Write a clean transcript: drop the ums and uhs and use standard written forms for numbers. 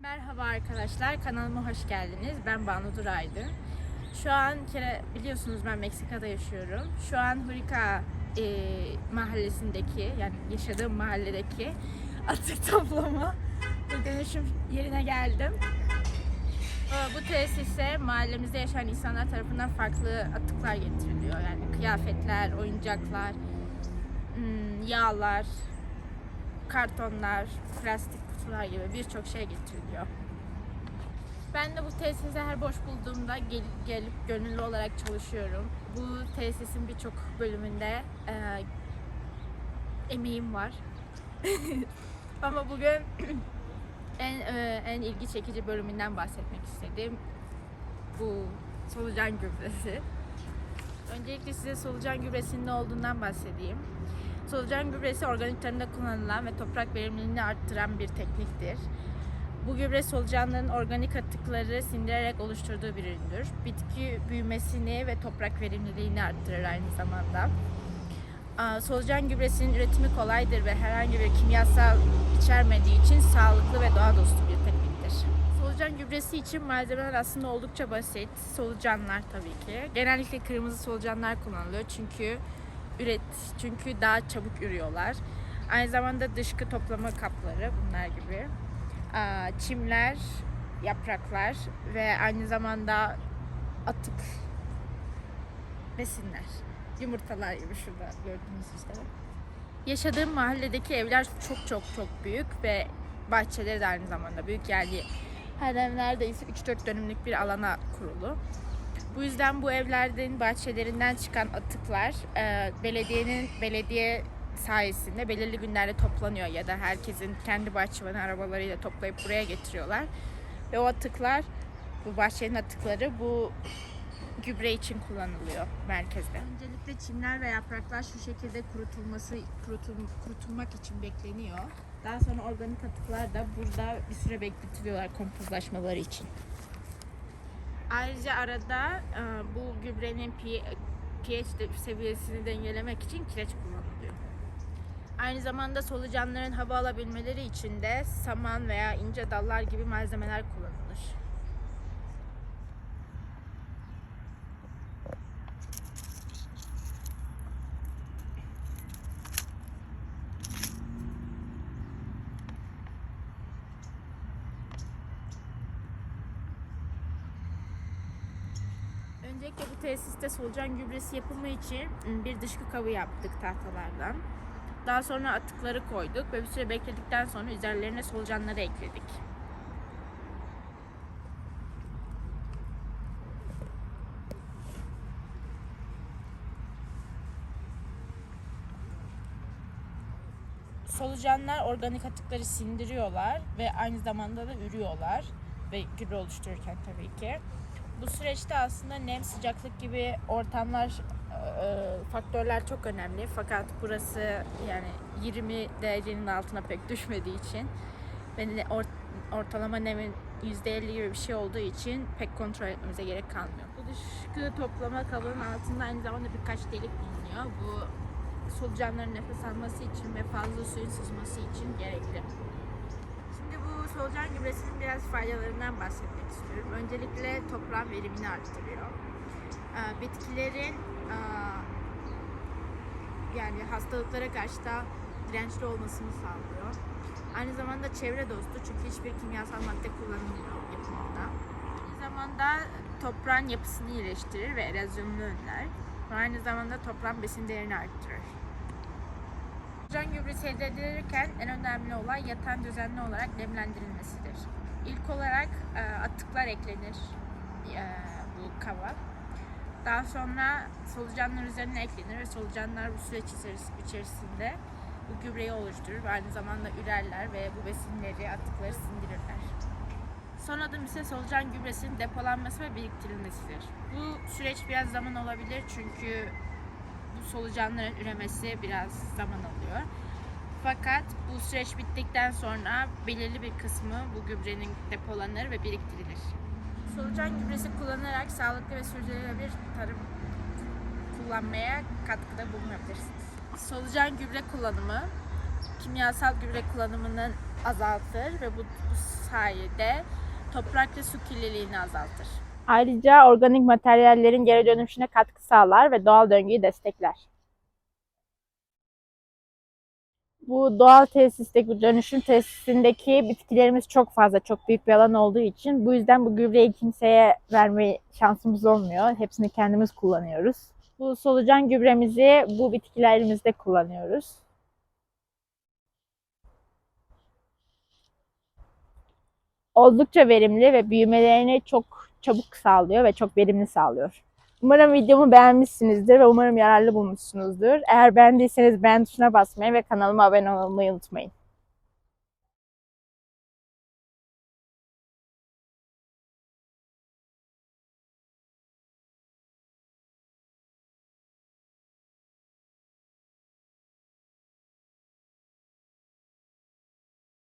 Merhaba arkadaşlar, kanalıma hoş geldiniz. Ben Banu Duraydın. Şu an biliyorsunuz ben Meksika'da yaşıyorum. Şu an Hurika mahallesindeki, yani yaşadığım mahalledeki atık toplama ve dönüşüm yerine geldim. Bu tesise mahallemizde yaşayan insanlar tarafından farklı atıklar getiriliyor. Yani kıyafetler, oyuncaklar, yağlar, kartonlar, plastik kutular gibi birçok şey getiriliyor. Ben de bu tesise her boş bulduğumda gelip gönüllü olarak çalışıyorum. Bu tesisin birçok bölümünde emeğim var. Ama bugün en ilgi çekici bölümünden bahsetmek istedim. Bu solucan gübresi. Öncelikle size solucan gübresinin ne olduğundan bahsedeyim. Solucan gübresi organik tarımda kullanılan ve toprak verimliliğini arttıran bir tekniktir. Bu gübre solucanların organik atıkları sindirerek oluşturduğu bir üründür. Bitki büyümesini ve toprak verimliliğini arttırır aynı zamanda. Solucan gübresinin üretimi kolaydır ve herhangi bir kimyasal içermediği için sağlıklı ve doğa dostu bir tekniktir. Solucan gübresi için malzemeler aslında oldukça basit. Solucanlar tabii ki. Genellikle kırmızı solucanlar kullanılıyor çünkü daha çabuk ürüyorlar. Aynı zamanda dışkı toplama kapları bunlar gibi. Çimler, yapraklar ve aynı zamanda atık besinler, yumurtalar gibi şurada gördüğünüz üzere. Yaşadığım mahalledeki evler çok büyük ve bahçeleri de aynı zamanda büyük, yani her ev neredeyse 3-4 dönümlük bir alana kurulu. Bu yüzden bu evlerin bahçelerinden çıkan atıklar belediye sayesinde belirli günlerde toplanıyor ya da herkesin kendi bahçıvanı arabalarıyla toplayıp buraya getiriyorlar. Ve o atıklar, bu bahçenin atıkları bu gübre için kullanılıyor merkezde. Öncelikle çimler ve yapraklar şu şekilde kurutulmak için bekleniyor. Daha sonra organik atıklar da burada bir süre bekletiliyorlar kompozlaşmaları için. Ayrıca arada bu gübrenin pH seviyesini dengelemek için kireç kullanılıyor. Aynı zamanda solucanların hava alabilmeleri için de saman veya ince dallar gibi malzemeler kullanılır. Öncelikle bu tesiste solucan gübresi yapımı için bir dışkı kabı yaptık tahtalardan. Daha sonra atıkları koyduk ve bir süre bekledikten sonra üzerlerine solucanları ekledik. Solucanlar organik atıkları sindiriyorlar ve aynı zamanda da ürüyorlar ve gübre oluştururken tabii ki. Bu süreçte aslında nem, sıcaklık gibi faktörler çok önemli. Fakat burası yani 20 derecenin altına pek düşmediği için ve ortalama nemin %50 gibi bir şey olduğu için pek kontrol etmemize gerek kalmıyor. Bu dışkı toplama kabının altında aynı zamanda birkaç delik bulunuyor. Bu solucanların nefes alması için ve fazla suyun sızması için gerekli. Şimdi bu solucan gübresinin biraz faydalarından bahsetmek istiyorum. Öncelikle toprağın verimini arttırıyor. Bitkilerin yani hastalıklara karşı da dirençli olmasını sağlıyor. Aynı zamanda çevre dostu çünkü hiçbir kimyasal madde kullanılmıyor yapımında. Aynı zamanda toprağın yapısını iyileştirir ve erozyonunu önler. Aynı zamanda toprağın besin değerini arttırır. Solucan gübresi elde edilirken en önemli olay yatağın düzenli olarak nemlendirilmesidir. İlk olarak atıklar eklenir bu kaba. Daha sonra solucanlar üzerine eklenir ve solucanlar bu süreç içerisinde bu gübreyi oluşturur ve aynı zamanda ürerler ve bu besinleri, atıkları sindirirler. Son adım ise solucan gübresinin depolanması ve biriktirilmesidir. Bu süreç biraz zaman alabilir çünkü bu solucanların üremesi biraz zaman alıyor. Fakat bu süreç bittikten sonra belirli bir kısmı bu gübrenin depolanır ve biriktirilir. Solucan gübresi kullanarak sağlıklı ve sürdürülebilir tarım kullanmaya katkıda bulunabilirsiniz. Solucan gübre kullanımı kimyasal gübre kullanımını azaltır ve bu sayede toprak ve su kirliliğini azaltır. Ayrıca organik materyallerin geri dönüşüne katkı sağlar ve doğal döngüyü destekler. Bu doğal tesisteki dönüşüm tesisindeki bitkilerimiz çok fazla, çok büyük bir alan olduğu için bu yüzden bu gübreyi kimseye verme şansımız olmuyor. Hepsini kendimiz kullanıyoruz. Bu solucan gübremizi bu bitkilerimizde kullanıyoruz. Oldukça verimli ve büyümelerini çok çabuk sağlıyor ve çok verimli sağlıyor. Umarım videomu beğenmişsinizdir ve umarım yararlı bulmuşsunuzdur. Eğer beğendiyseniz beğen tuşuna basmayı ve kanalıma abone olmayı unutmayın.